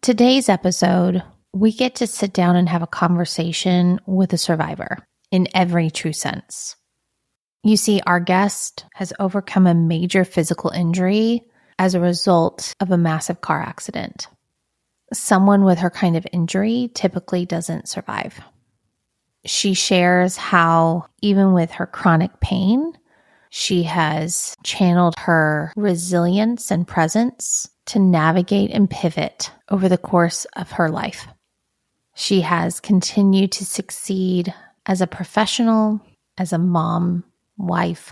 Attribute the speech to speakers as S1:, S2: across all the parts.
S1: Today's episode, we get to sit down and have a conversation with a survivor in every true sense. You see, our guest has overcome a major physical injury as a result of a massive car accident. Someone with her kind of injury typically doesn't survive. She shares how, even with her chronic pain, she has channeled her resilience and presence to navigate and pivot over the course of her life. She has continued to succeed as a professional, as a mom, wife,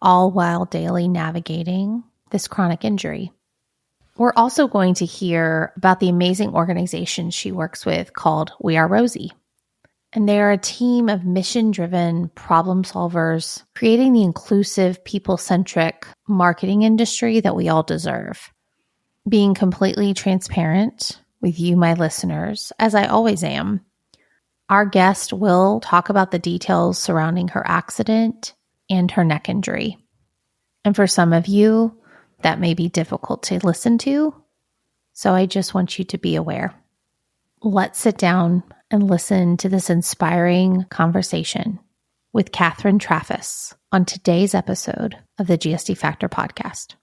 S1: all while daily navigating this chronic injury. We're also going to hear about the amazing organization she works with called We Are Rosie. And they are a team of mission-driven problem solvers creating the inclusive, people-centric marketing industry that we all deserve. Being completely transparent with you, my listeners, as I always am, our guest will talk about the details surrounding her accident and her neck injury. And for some of you, that may be difficult to listen to, so I just want you to be aware. Let's sit down and listen to this inspiring conversation with Catherine Traffis on today's episode of the GSD Factor podcast.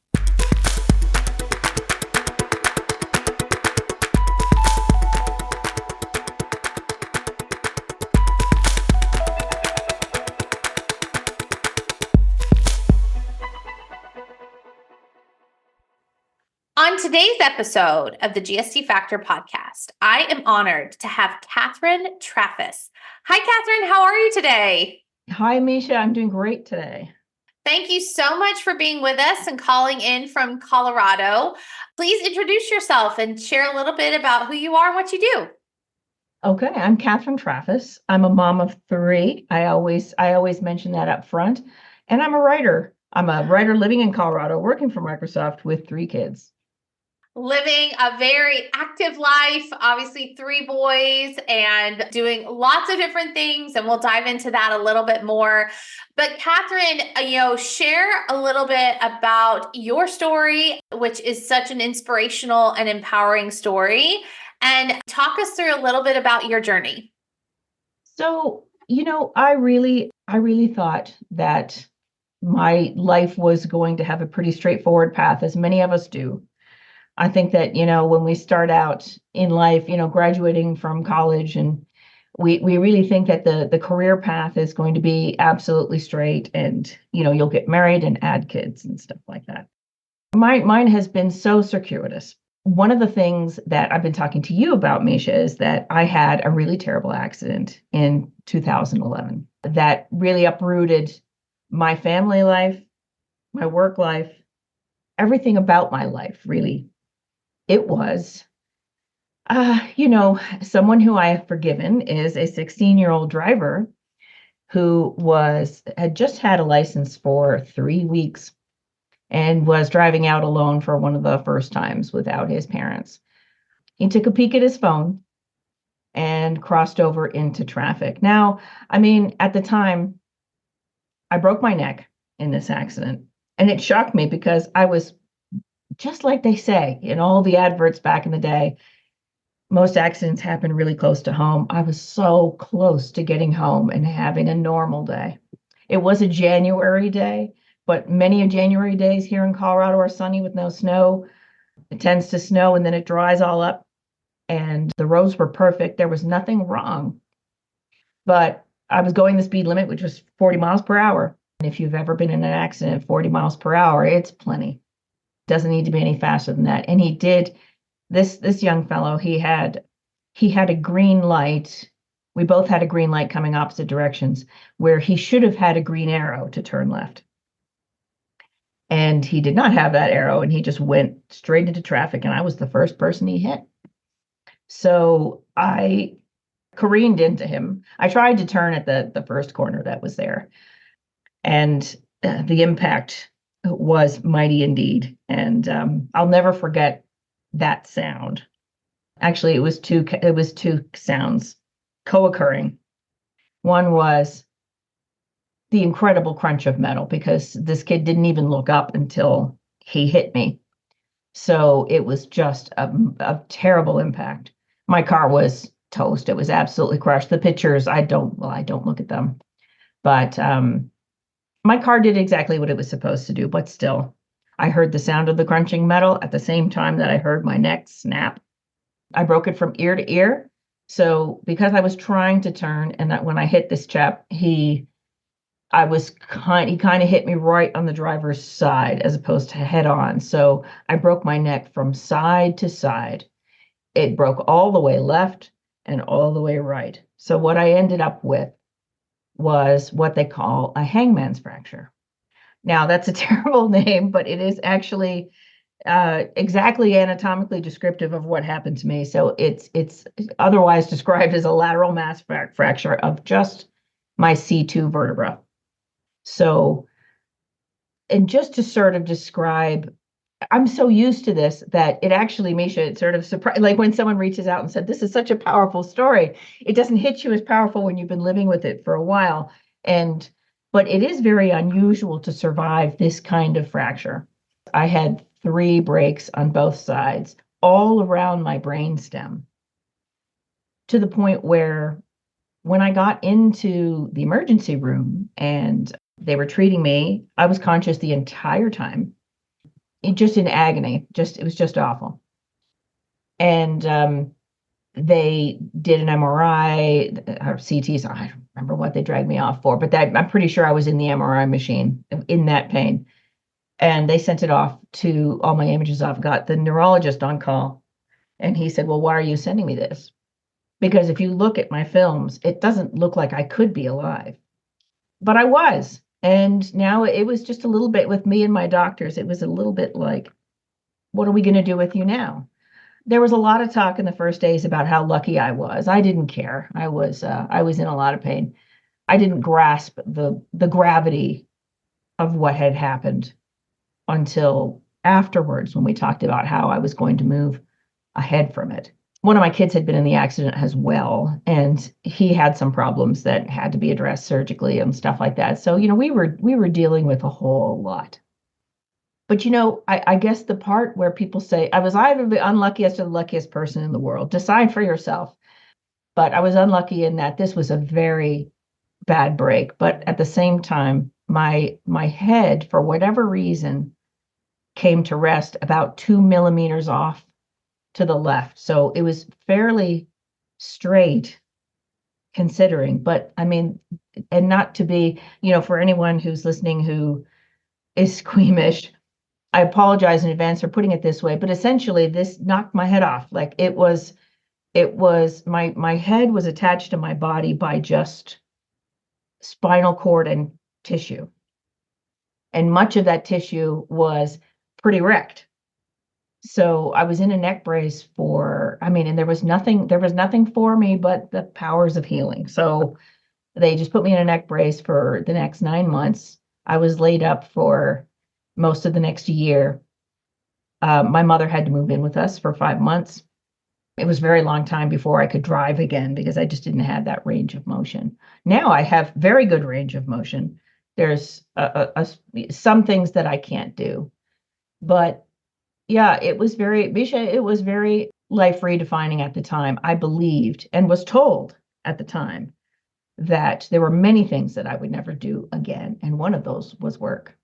S1: On today's episode of the GSD Factor podcast, I am honored to have Catherine Traffis. Hi, Catherine. How are you today?
S2: Hi, Misha. I'm doing great today.
S1: Thank you so much for being with us and calling in from Colorado. Please introduce yourself and share a little bit about who you are and what you do.
S2: Okay, I'm Catherine Traffis. I'm a mom of 3. I always mention that up front. And I'm a writer. I'm a writer living in Colorado, working for Microsoft with 3 kids.
S1: Living a very active life, obviously 3 boys and doing lots of different things. And we'll dive into that a little bit more. But Catherine, share a little bit about your story, which is such an inspirational and empowering story. And talk us through a little bit about your journey.
S2: So, I really thought that my life was going to have a pretty straightforward path, as many of us do. I think that, when we start out in life, graduating from college, and we really think that the career path is going to be absolutely straight and, you'll get married and add kids and stuff like that. Mine has been so circuitous. One of the things that I've been talking to you about, Misha, is that I had a really terrible accident in 2011 that really uprooted my family life, my work life, everything about my life, really. It was, someone who I have forgiven is a 16-year-old driver who had just had a license for 3 weeks and was driving out alone for one of the first times without his parents. He took a peek at his phone and crossed over into traffic. Now, at the time, I broke my neck in this accident, and it shocked me because I was, just like they say in all the adverts back in the day, most accidents happen really close to home. I was so close to getting home and having a normal day. It was a January day, but many of January days here in Colorado are sunny with no snow. It tends to snow and then it dries all up, and the roads were perfect. There was nothing wrong, but I was going the speed limit, which was 40 miles per hour. And if you've ever been in an accident, 40 miles per hour, it's plenty. Doesn't need to be any faster than that. And he did. This young fellow, he had a green light. We both had a green light coming opposite directions, where he should have had a green arrow to turn left. And he did not have that arrow, and he just went straight into traffic, and I was the first person he hit. So I careened into him. I tried to turn at the first corner that was there, and the impact was mighty indeed. And I'll never forget that sound. Actually, it was two sounds co-occurring. One was the incredible crunch of metal, because this kid didn't even look up until he hit me. So it was just a terrible impact. My car was toast. It was absolutely crushed. The pictures, I don't look at them. But my car did exactly what it was supposed to do, but still, I heard the sound of the crunching metal at the same time that I heard my neck snap. I broke it from ear to ear. So because I was trying to turn, and that when I hit this chap, he kind of hit me right on the driver's side as opposed to head on. So I broke my neck from side to side. It broke all the way left and all the way right. So what I ended up with was what they call a hangman's fracture. Now that's a terrible name, but it is actually exactly anatomically descriptive of what happened to me. So it's otherwise described as a lateral mass fracture of just my C2 vertebra. So, and just to sort of describe, I'm so used to this that it actually, Misha, it sort of surprised, like when someone reaches out and said, this is such a powerful story, it doesn't hit you as powerful when you've been living with it for a while. But it is very unusual to survive this kind of fracture. I had 3 breaks on both sides, all around my brainstem, to the point where when I got into the emergency room and they were treating me, I was conscious the entire time, just in agony. It was just awful. And they did an MRI or CT. So I don't remember what they dragged me off for, but I'm pretty sure I was in the MRI machine in that pain. And they sent it off to all my images off, got the neurologist on call. And he said, well, why are you sending me this? Because if you look at my films, it doesn't look like I could be alive. But I was. And now it was just a little bit with me and my doctors. It was a little bit like, what are we going to do with you now? There was a lot of talk in the first days about how lucky I was. I didn't care. I was in a lot of pain. I didn't grasp the gravity of what had happened until afterwards when we talked about how I was going to move ahead from it. One of my kids had been in the accident as well, and he had some problems that had to be addressed surgically and stuff like that. So, we were dealing with a whole lot. But I guess the part where people say I was either the unluckiest or the luckiest person in the world, decide for yourself. But I was unlucky in that this was a very bad break. But at the same time, my head, for whatever reason, came to rest about 2 millimeters off to the left. So it was fairly straight considering, but I mean, and not to be, for anyone who's listening who is squeamish, I apologize in advance for putting it this way, but essentially this knocked my head off. Like it was my head was attached to my body by just spinal cord and tissue. And much of that tissue was pretty wrecked. So I was in a neck brace and there was nothing for me but the powers of healing. So they just put me in a neck brace for the next 9 months. I was laid up for most of the next year. My mother had to move in with us for 5 months. It was a very long time before I could drive again because I just didn't have that range of motion. Now I have very good range of motion. There's some things that I can't do, but yeah, it was very life redefining at the time. I believed and was told at the time that there were many things that I would never do again. And one of those was work.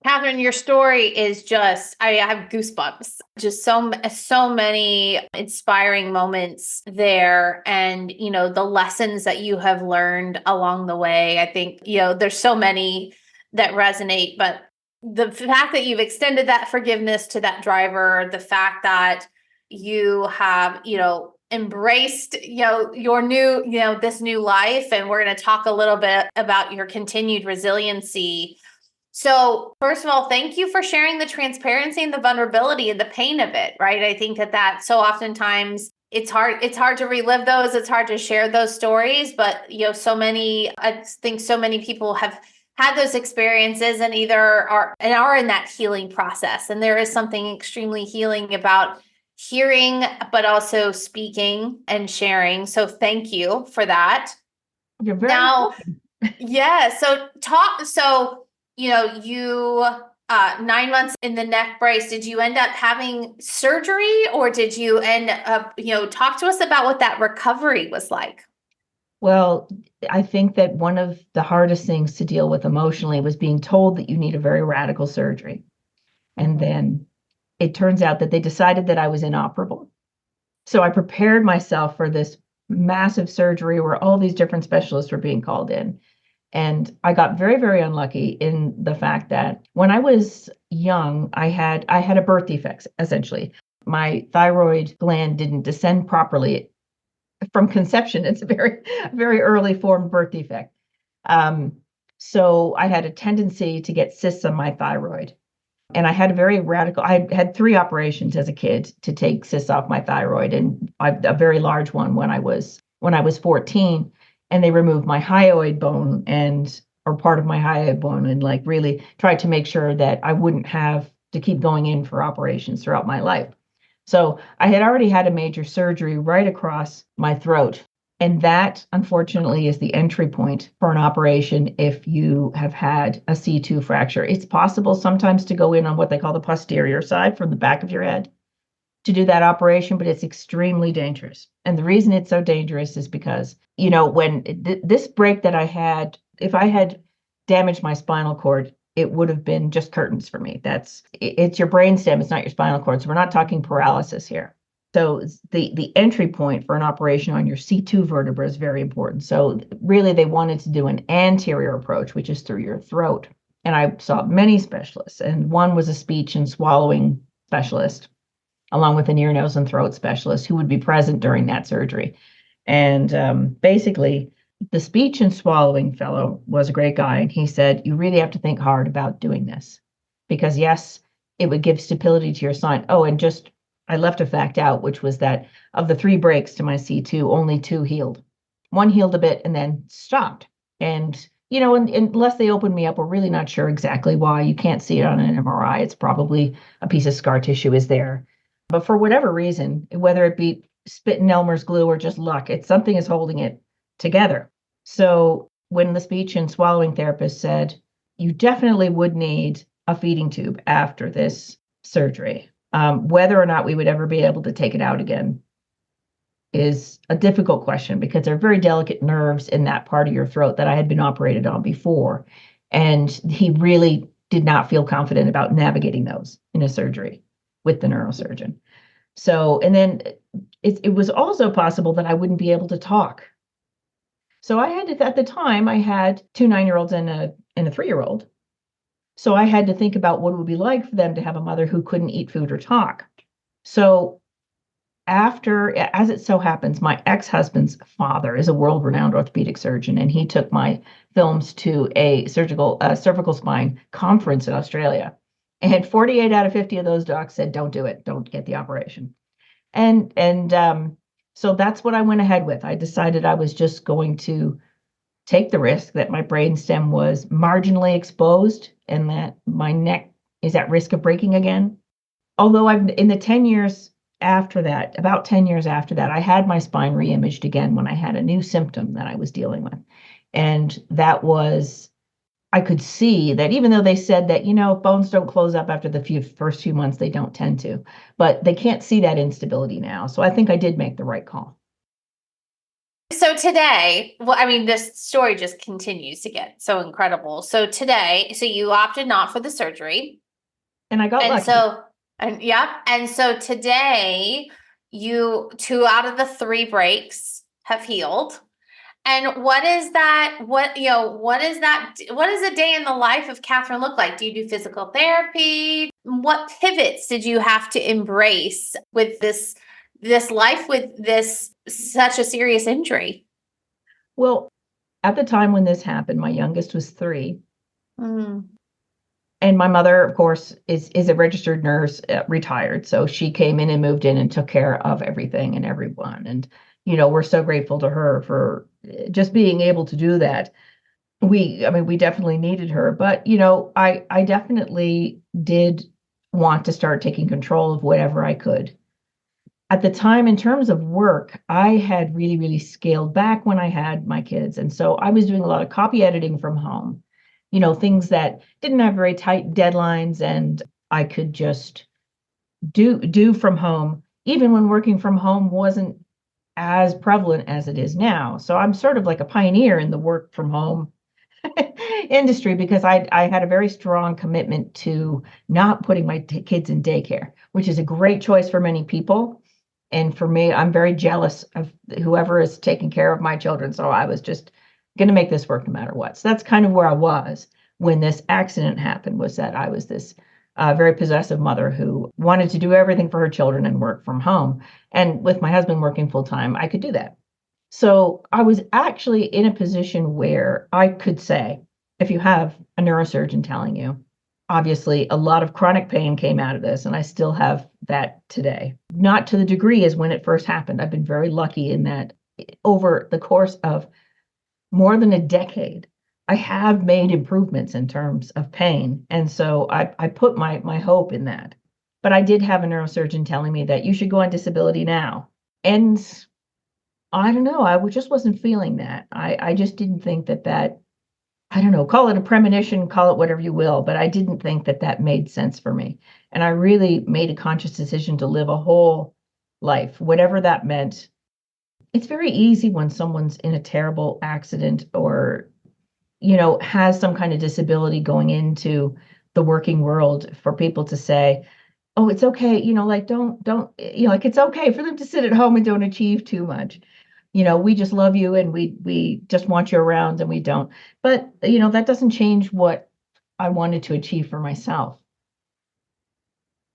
S1: Catherine, your story is I have goosebumps. Just so many inspiring moments there. And, the lessons that you have learned along the way. I think, there's so many that resonate, but the fact that you've extended that forgiveness to that driver, the fact that you have, embraced, your new, this new life. And we're going to talk a little bit about your continued resiliency. So first of all, thank you for sharing the transparency and the vulnerability and the pain of it, right? I think that so oftentimes it's hard to relive those. It's hard to share those stories, but I think so many people have had those experiences and either are in that healing process. And there is something extremely healing about hearing, but also speaking and sharing. So thank you for that.
S2: You're very welcome.
S1: Yeah. So you 9 months in the neck brace, did you end up having surgery, or did you end up, talk to us about what that recovery was like?
S2: Well, I think that one of the hardest things to deal with emotionally was being told that you need a very radical surgery. And then it turns out that they decided that I was inoperable. So I prepared myself for this massive surgery where all these different specialists were being called in. And I got very, very unlucky in the fact that when I was young, I had a birth defect, essentially. My thyroid gland didn't descend properly from conception. It's a very, very early form birth defect. Um, so I had a tendency to get cysts on my thyroid. And I had I had 3 operations as a kid to take cysts off my thyroid, and a very large one when I was 14, and they removed my hyoid bone or part of my hyoid bone, and like really tried to make sure that I wouldn't have to keep going in for operations throughout my life. So I had already had a major surgery right across my throat. And that, unfortunately, is the entry point for an operation if you have had a C2 fracture. It's possible sometimes to go in on what they call the posterior side from the back of your head to do that operation, but it's extremely dangerous. And the reason it's so dangerous is because, when this break that I had, if I had damaged my spinal cord, it would have been just curtains for me. It's your brainstem, it's not your spinal cord. So we're not talking paralysis here. So the entry point for an operation on your C2 vertebra is very important. So really they wanted to do an anterior approach, which is through your throat. And I saw many specialists, and one was a speech and swallowing specialist, along with an ear, nose, and throat specialist who would be present during that surgery. And basically, the speech and swallowing fellow was a great guy. And he said, you really have to think hard about doing this because, yes, it would give stability to your spine. Oh, and I left a fact out, which was that of the 3 breaks to my C2, only 2 healed. One healed a bit and then stopped. And, unless they opened me up, we're really not sure exactly why. You can't see it on an MRI. It's probably a piece of scar tissue is there. But for whatever reason, whether it be spit and Elmer's glue or just luck, something is holding it together. So when the speech and swallowing therapist said, you definitely would need a feeding tube after this surgery, whether or not we would ever be able to take it out again is a difficult question because there are very delicate nerves in that part of your throat that I had been operated on before. And he really did not feel confident about navigating those in a surgery with the neurosurgeon. So, and then it was also possible that I wouldn't be able to talk. So at the time, I had 2 9-year-olds and a 3-year-old. So I had to think about what it would be like for them to have a mother who couldn't eat food or talk. So as it so happens, my ex-husband's father is a world-renowned orthopedic surgeon, and he took my films to a cervical spine conference in Australia. And 48 out of 50 of those docs said, don't do it. Don't get the operation. So that's what I went ahead with. I decided I was just going to take the risk that my brainstem was marginally exposed and that my neck is at risk of breaking again. Although in the 10 years after that, about 10 years after that, I had my spine re-imaged again when I had a new symptom that I was dealing with. And that was, I could see that even though they said that, if bones don't close up after the first few months, they don't tend to, but they can't see that instability now. So I think I did make the right call.
S1: So today, this story just continues to get so incredible. So today, you opted not for the surgery.
S2: And I got lucky.
S1: And so today, 2 out of the 3 breaks have healed. And what is that? What is that? What does a day in the life of Catherine look like? Do you do physical therapy? What pivots did you have to embrace with this life with this such a serious injury?
S2: Well, at the time when this happened, my youngest was 3.
S1: Mm.
S2: And my mother, of course, is a registered nurse, retired. So she came in and moved in and took care of everything and everyone. And, we're so grateful to her for just being able to do that. We definitely needed her. But, I definitely did want to start taking control of whatever I could. At the time, in terms of work, I had really, really scaled back when I had my kids. And so I was doing a lot of copy editing from home. things that didn't have very tight deadlines and I could just do from home, even when working from home wasn't as prevalent as it is now. So I'm sort of like a pioneer in the work from home industry because I had a very strong commitment to not putting my kids in daycare, which is a great choice for many people. And for me, I'm very jealous of whoever is taking care of my children. So I was just going to make this work no matter what. So that's kind of where I was when this accident happened, was that I was this very possessive mother who wanted to do everything for her children and work from home. And with my husband working full time, I could do that. So I was actually in a position where I could say, if you have a neurosurgeon telling you, obviously a lot of chronic pain came out of this, and I still have that today. Not to the degree as when it first happened. I've been very lucky in that over the course of more than a decade, I have made improvements in terms of pain. And so I put my hope in that. But I did have a neurosurgeon telling me that you should go on disability now. And I don't know, just wasn't feeling that. I just didn't think that, I don't know, call it a premonition, call it whatever you will, but I didn't think that made sense for me. And I really made a conscious decision to live a whole life, whatever that meant. It's very easy when someone's in a terrible accident or, has some kind of disability going into the working world for people to say, oh, it's okay, like don't, like it's okay for them to sit at home and don't achieve too much. We just love you and we just want you around and we don't. But, that doesn't change what I wanted to achieve for myself.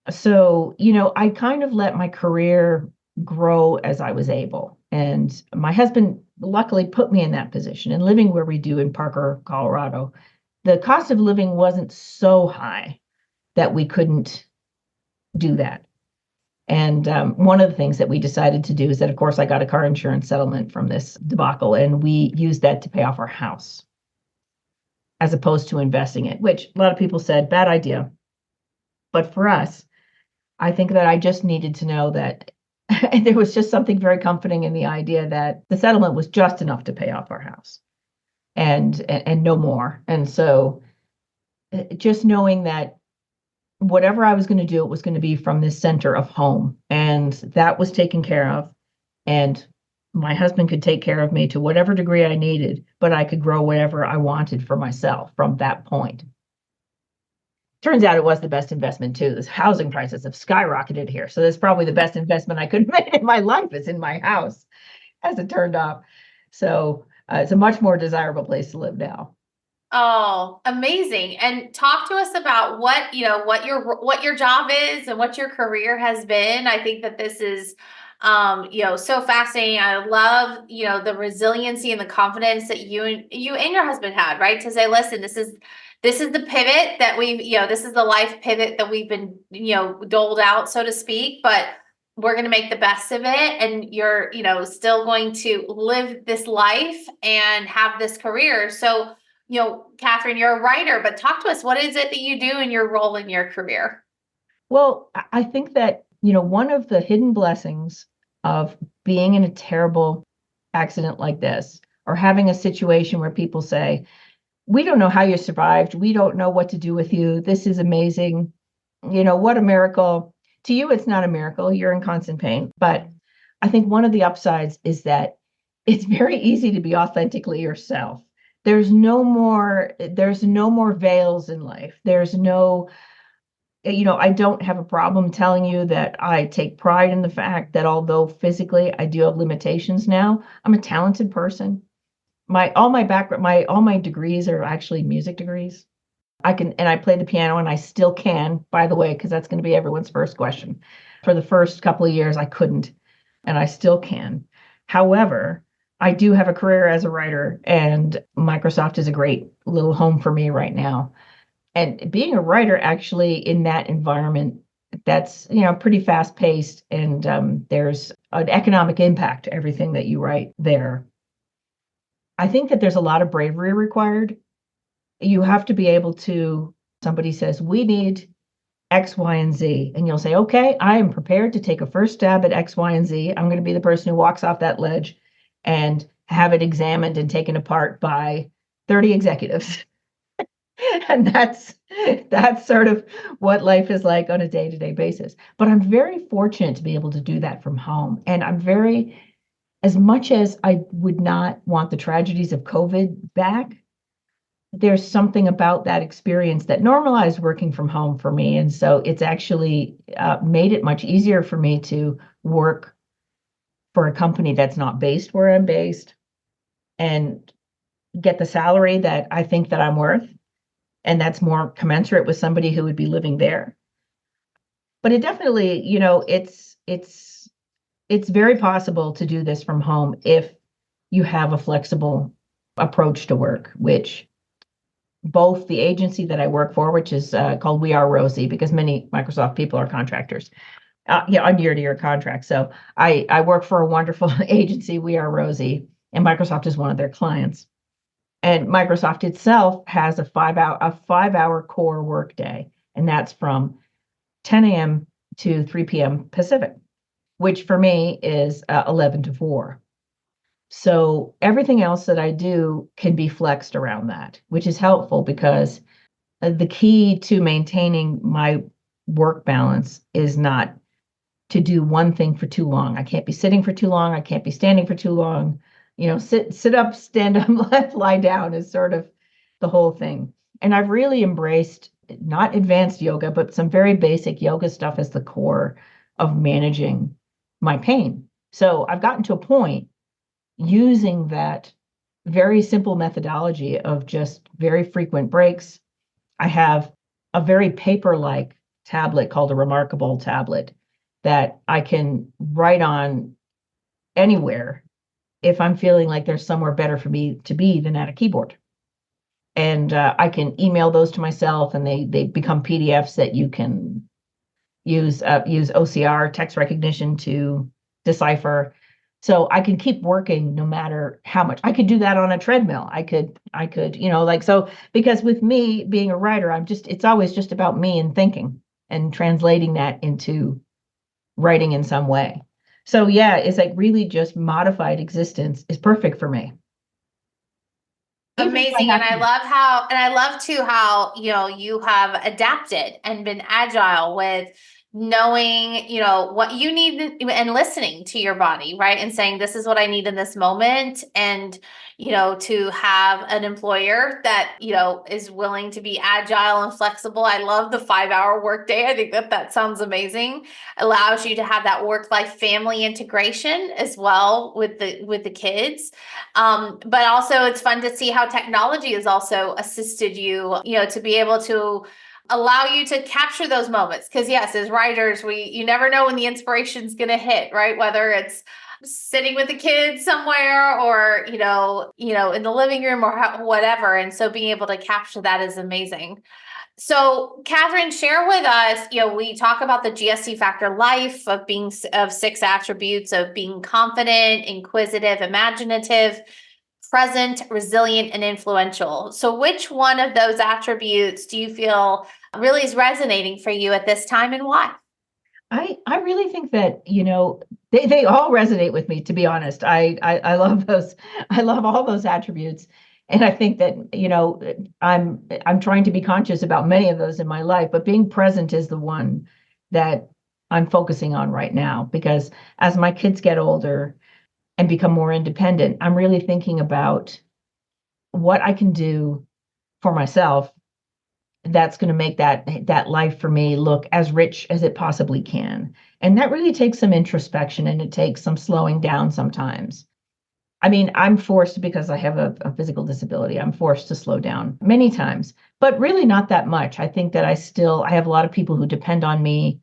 S2: So, I kind of let my career grow as I was able. And my husband luckily put me in that position. And living where we do in Parker, Colorado, the cost of living wasn't so high that we couldn't do that. And one of the things that we decided to do is that, of course, I got a car insurance settlement from this debacle, and we used that to pay off our house as opposed to investing it, which a lot of people said, bad idea. But for us, I think that I just needed to know that there was just something very comforting in the idea that the settlement was just enough to pay off our house and no more. And so just knowing that whatever I was going to do, it was going to be from this center of home. And that was taken care of. And my husband could take care of me to whatever degree I needed, but I could grow whatever I wanted for myself from that point. Turns out it was the best investment too. The housing prices have skyrocketed here. So that's probably the best investment I could have made in my life is in my house, as it turned out. So it's a much more desirable place to live now.
S1: Oh, amazing. And talk to us about what your job is and what your career has been. I think that this is so fascinating. I love, the resiliency and the confidence that you and your husband had, right? To say, listen, this is the pivot that this is the life pivot that we've been, doled out, so to speak, but we're going to make the best of it. And you're, still going to live this life and have this career. So, Catherine, you're a writer, but talk to us. What is it that you do in your role in your career?
S2: Well, I think that, one of the hidden blessings of being in a terrible accident like this, or having a situation where people say, we don't know how you survived. We don't know what to do with you. This is amazing. What a miracle. To you, it's not a miracle. You're in constant pain. But I think one of the upsides is that it's very easy to be authentically yourself. There's no more veils in life. There's no, I don't have a problem telling you that I take pride in the fact that although physically I do have limitations now, I'm a talented person. All my degrees are actually music degrees. I play the piano and I still can, by the way, because that's going to be everyone's first question. For the first couple of years, I couldn't, and I still can. However, I do have a career as a writer, and Microsoft is a great little home for me right now. And being a writer actually in that environment, that's, pretty fast paced, and there's an economic impact to everything that you write there. I think that there's a lot of bravery required. You have to be able to, somebody says, we need X, Y, and Z. And you'll say, okay, I am prepared to take a first stab at X, Y, and Z. I'm going to be the person who walks off that ledge and have it examined and taken apart by 30 executives. And that's sort of what life is like on a day-to-day basis. But I'm very fortunate to be able to do that from home. And I'm very, as much as I would not want the tragedies of COVID back, there's something about that experience that normalized working from home for me. And so it's actually made it much easier for me to work for a company that's not based where I'm based and get the salary that I think that I'm worth. And that's more commensurate with somebody who would be living there. But it definitely, it's very possible to do this from home if you have a flexible approach to work, which both the agency that I work for, which is called We Are Rosie, because many Microsoft people are contractors, on year-to-year contracts. So I work for a wonderful agency, We Are Rosie, and Microsoft is one of their clients. And Microsoft itself has a 5-hour core workday, and that's from 10 a.m. to 3 p.m. Pacific, which for me is 11 to 4. So everything else that I do can be flexed around that, which is helpful because the key to maintaining my work balance is not to do one thing for too long. I can't be sitting for too long. I can't be standing for too long. Sit up, stand up, lie down is sort of the whole thing. And I've really embraced not advanced yoga, but some very basic yoga stuff as the core of managing my pain. So I've gotten to a point using that very simple methodology of just very frequent breaks. I have a very paper-like tablet called a Remarkable tablet that I can write on anywhere if I'm feeling like there's somewhere better for me to be than at a keyboard. And I can email those to myself, and they become PDFs that you can use OCR, text recognition, to decipher. So I can keep working no matter how much. I could do that on a treadmill. I could, so because with me being a writer, it's always just about me and thinking and translating that into writing in some way. So yeah, it's like really just modified existence is perfect for me.
S1: Amazing. And I love too how, you have adapted and been agile with knowing, what you need and listening to your body, right? And saying, this is what I need in this moment. And, to have an employer that, is willing to be agile and flexible. I love the 5-hour workday. I think that sounds amazing. Allows you to have that work-life family integration as well with the kids. But also it's fun to see how technology has also assisted you, to be able to allow you to capture those moments. Because yes, as writers, you never know when the inspiration's going to hit, right? Whether it's sitting with the kids somewhere or, in the living room or whatever. And so being able to capture that is amazing. So, Catherine, share with us, we talk about the GSC factor life of 6 attributes of being confident, inquisitive, imaginative, present, resilient, and influential. So which one of those attributes do you feel really is resonating for you at this time, and why?
S2: I really think that, they all resonate with me, to be honest. I love those. I love all those attributes. And I think that, I'm trying to be conscious about many of those in my life, but being present is the one that I'm focusing on right now, because as my kids get older and become more independent, I'm really thinking about what I can do for myself that's going to make that life for me look as rich as it possibly can. And that really takes some introspection, and it takes some slowing down sometimes. I mean, I'm forced, because I have a physical disability, I'm forced to slow down many times, but really not that much. I think that I have a lot of people who depend on me.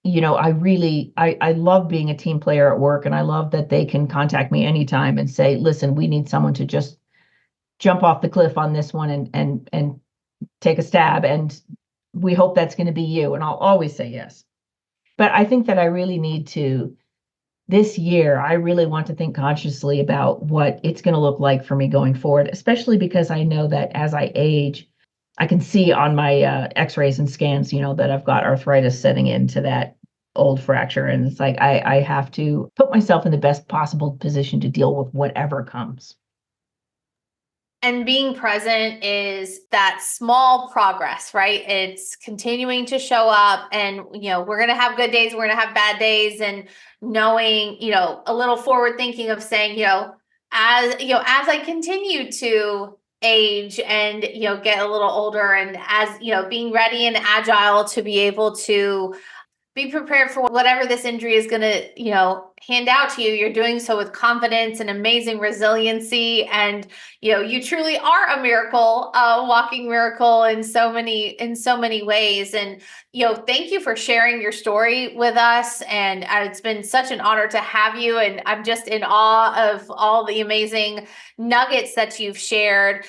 S2: I love being a team player at work, and I love that they can contact me anytime and say, listen, we need someone to just jump off the cliff on this one and take a stab, and we hope that's going to be you. And I'll always say yes. But I think that I really need to, this year, I really want to think consciously about what it's going to look like for me going forward, especially because I know that as I age, I can see on my x-rays and scans, that I've got arthritis setting into that old fracture. And it's like, I have to put myself in the best possible position to deal with whatever comes.
S1: And being present is that small progress, right? It's continuing to show up, and, we're going to have good days, we're going to have bad days, and knowing, a little forward thinking of saying, as I continue to age and, get a little older, and as, being ready and agile to be able to be prepared for whatever this injury is going to, hand out to you. You're doing so with confidence and amazing resiliency. And, you truly are a miracle, a walking miracle in so many ways. And, thank you for sharing your story with us. And it's been such an honor to have you. And I'm just in awe of all the amazing nuggets that you've shared.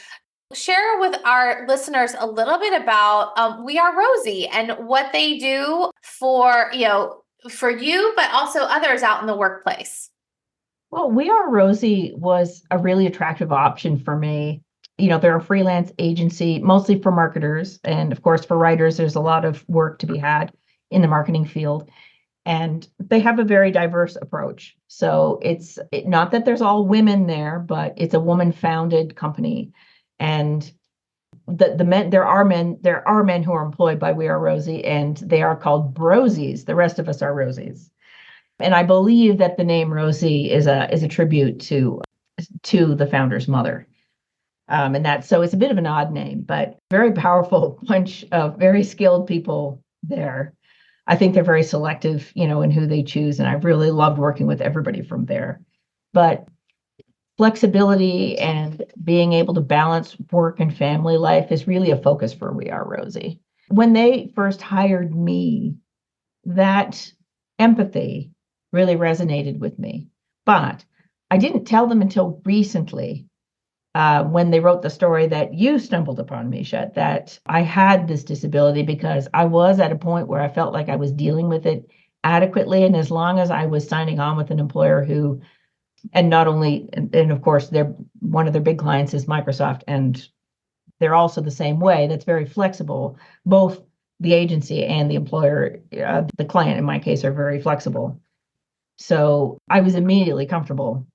S1: Share with our listeners a little bit about We Are Rosie and what they do for, for you, but also others out in the workplace.
S2: Well, We Are Rosie was a really attractive option for me. They're a freelance agency, mostly for marketers. And of course, for writers, there's a lot of work to be had in the marketing field. And they have a very diverse approach. So it's not that there's all women there, but it's a woman-founded company. And the men, there are men who are employed by We Are Rosie, and they are called brosies. The rest of us are rosies. And I believe that the name Rosie is a tribute to the founder's mother. And that's, so it's a bit of an odd name, but very powerful bunch of very skilled people there. I think they're very selective, in who they choose. And I've really loved working with everybody from there. But flexibility and being able to balance work and family life is really a focus for We Are Rosie. When they first hired me, that empathy really resonated with me. But I didn't tell them until recently, when they wrote the story that you stumbled upon, Misha, that I had this disability, because I was at a point where I felt like I was dealing with it adequately. And as long as I was signing on with an employer who, and not only, and of course, one of their big clients is Microsoft, and they're also the same way. That's very flexible. Both the agency and the employer, the client in my case, are very flexible. So I was immediately comfortable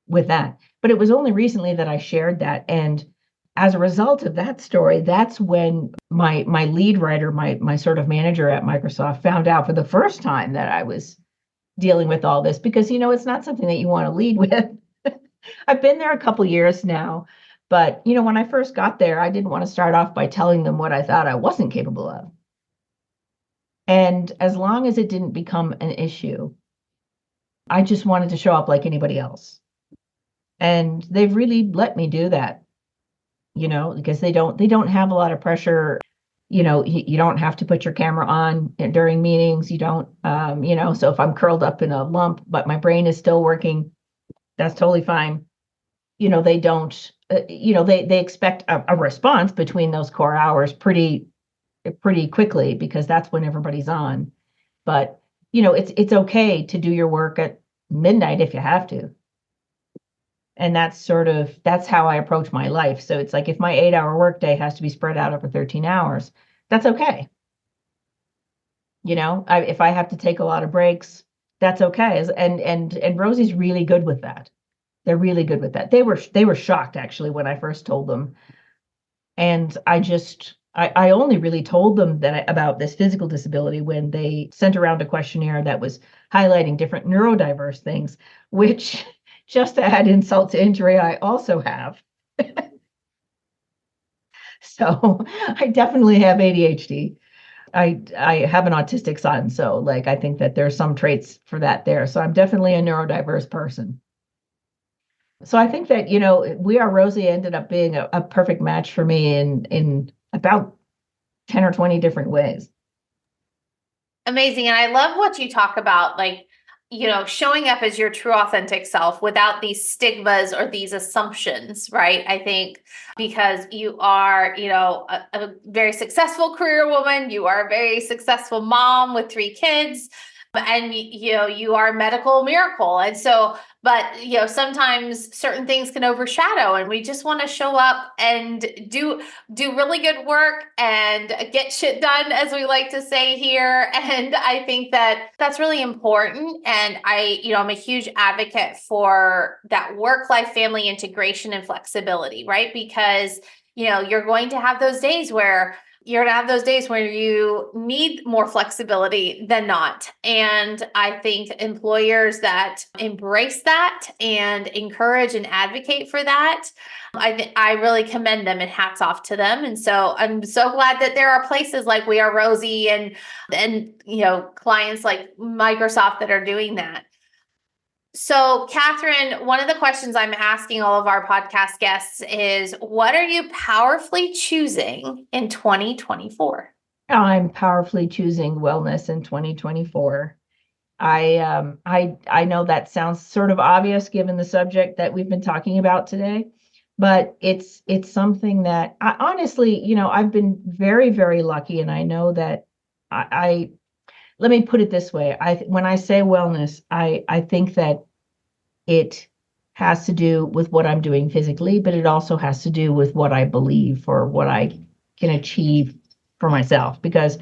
S2: with that. But it was only recently that I shared that. And as a result of that story, that's when my lead writer, my sort of manager at Microsoft, found out for the first time that I was dealing with all this, because, it's not something that you want to lead with. I've been there a couple years now, but, when I first got there, I didn't want to start off by telling them what I thought I wasn't capable of. And as long as it didn't become an issue, I just wanted to show up like anybody else. And they've really let me do that, because they don't have a lot of pressure. You don't have to put your camera on during meetings. You don't, so if I'm curled up in a lump, but my brain is still working, that's totally fine. They don't, they expect a response between those core hours pretty quickly, because that's when everybody's on. But, it's okay to do your work at midnight if you have to. And that's how I approach my life. So it's like, if my 8-hour workday has to be spread out over 13 hours, that's okay. If I have to take a lot of breaks, that's okay. And Rosie's really good with that. They're really good with that. They were shocked, actually, when I first told them. And I only really told them about this physical disability when they sent around a questionnaire that was highlighting different neurodiverse things, which, just to add insult to injury, I also have. So I definitely have ADHD. I have an autistic son, so I think that there's some traits for that there. So I'm definitely a neurodiverse person. So I think that, We Are Rosie ended up being a perfect match for me in about 10 or 20 different ways.
S1: Amazing. And I love what you talk about, showing up as your true authentic self without these stigmas or these assumptions, right? I think because you are, a very successful career woman, you are a very successful mom with 3 kids. And you are a medical miracle. And so, but sometimes certain things can overshadow, and we just want to show up and do really good work and get shit done, as we like to say here. And I think that that's really important. And I'm a huge advocate for that work-life family integration and flexibility, right? Because you're going to have those days where you need more flexibility than not. And I think employers that embrace that and encourage and advocate for that, I really commend them, and hats off to them. And so I'm so glad that there are places like We Are Rosie and clients like Microsoft that are doing that. So, Catherine, one of the questions I'm asking all of our podcast guests is, what are you powerfully choosing in 2024?
S2: I'm powerfully choosing wellness in 2024. I know that sounds sort of obvious given the subject that we've been talking about today, but it's something that I honestly, I've been very, very lucky, and I know that I let me put it this way. When I say wellness, I think that it has to do with what I'm doing physically, but it also has to do with what I believe or what I can achieve for myself. Because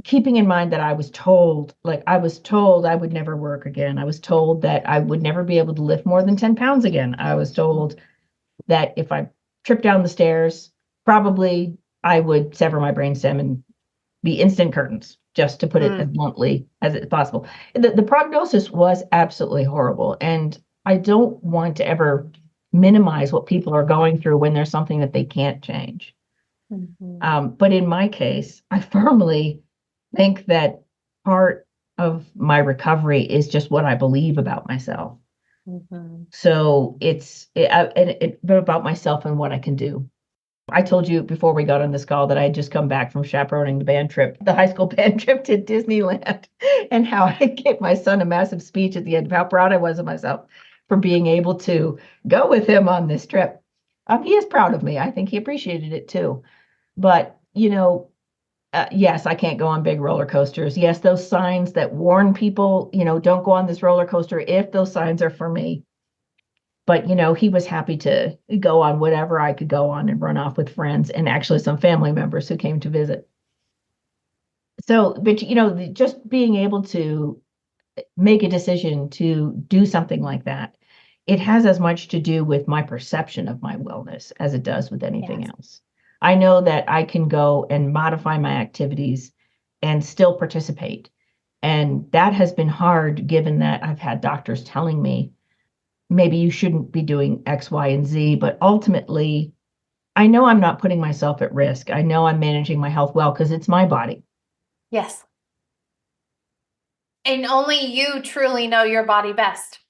S2: keeping in mind that I was told I would never work again. I was told that I would never be able to lift more than 10 pounds again. I was told that if I tripped down the stairs, probably I would sever my brainstem and be instant curtains, just to put it as bluntly as it's possible. The prognosis was absolutely horrible. And I don't want to ever minimize what people are going through when there's something that they can't change. But in my case, I firmly think that part of my recovery is just what I believe about myself. So it's about myself and what I can do. I told you before we got on this call that I had just come back from chaperoning the high school band trip to Disneyland, and how I gave my son a massive speech at the end of how proud I was of myself for being able to go with him on this trip. He is proud of me. I think he appreciated it too. But, yes, I can't go on big roller coasters. Yes, those signs that warn people, don't go on this roller coaster if those signs are for me. But, he was happy to go on whatever I could go on and run off with friends and actually some family members who came to visit. So, but, just being able to make a decision to do something like that, it has as much to do with my perception of my wellness as it does with anything else. I know that I can go and modify my activities and still participate. And that has been hard, given that I've had doctors telling me, maybe you shouldn't be doing X, Y, and Z. But ultimately, I know I'm not putting myself at risk. I know I'm managing my health well because it's my body.
S1: Yes. And only you truly know your body best.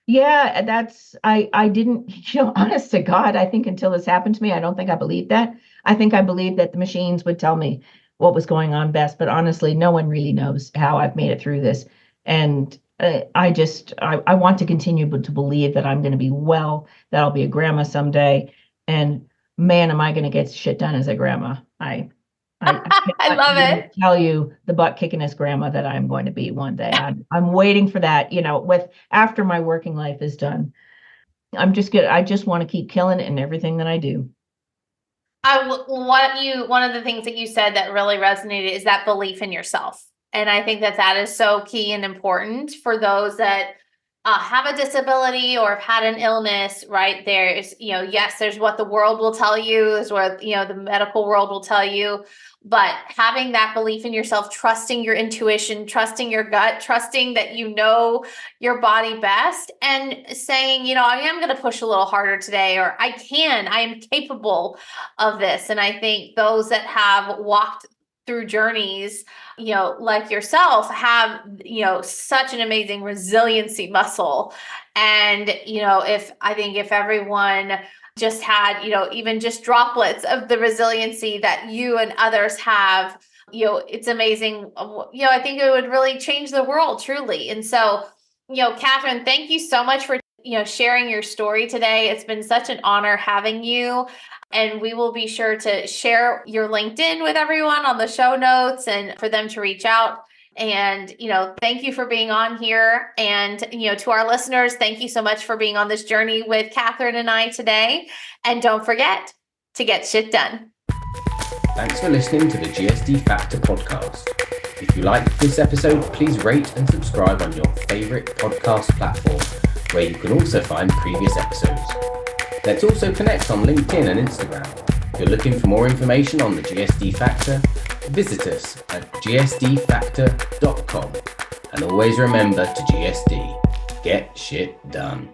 S2: Yeah, I didn't, honest to God, I think until this happened to me, I don't think I believed that. I think I believed that the machines would tell me what was going on best. But honestly, no one really knows how I've made it through this. And I want to continue to believe that I'm going to be well, that I'll be a grandma someday. And man, am I going to get shit done as a grandma. I
S1: love it.
S2: Tell you the butt kickingest grandma that I'm going to be one day. I'm waiting for that, after my working life is done. I just want to keep killing it in everything that I do.
S1: One of the things that you said that really resonated is that belief in yourself. And I think that is so key and important for those that have a disability or have had an illness, right? There's, yes, there's what the world will tell you, is what, the medical world will tell you, but having that belief in yourself, trusting your intuition, trusting your gut, trusting that your body best, and saying, I am going to push a little harder today, or I am capable of this. And I think those that have walked through journeys, like yourself, have, such an amazing resiliency muscle. And, if everyone just had, even just droplets of the resiliency that you and others have, it's amazing. I think it would really change the world, truly. And so, Catherine, thank you so much for, sharing your story today. It's been such an honor having you. And we will be sure to share your LinkedIn with everyone on the show notes and for them to reach out. And, thank you for being on here. And, to our listeners, thank you so much for being on this journey with Catherine and I today. And don't forget to get shit done.
S3: Thanks for listening to the GSD Factor podcast. If you liked this episode, please rate and subscribe on your favorite podcast platform, where you can also find previous episodes. Let's also connect on LinkedIn and Instagram. If you're looking for more information on the GSD Factor, visit us at gsdfactor.com. And always remember to GSD, get shit done.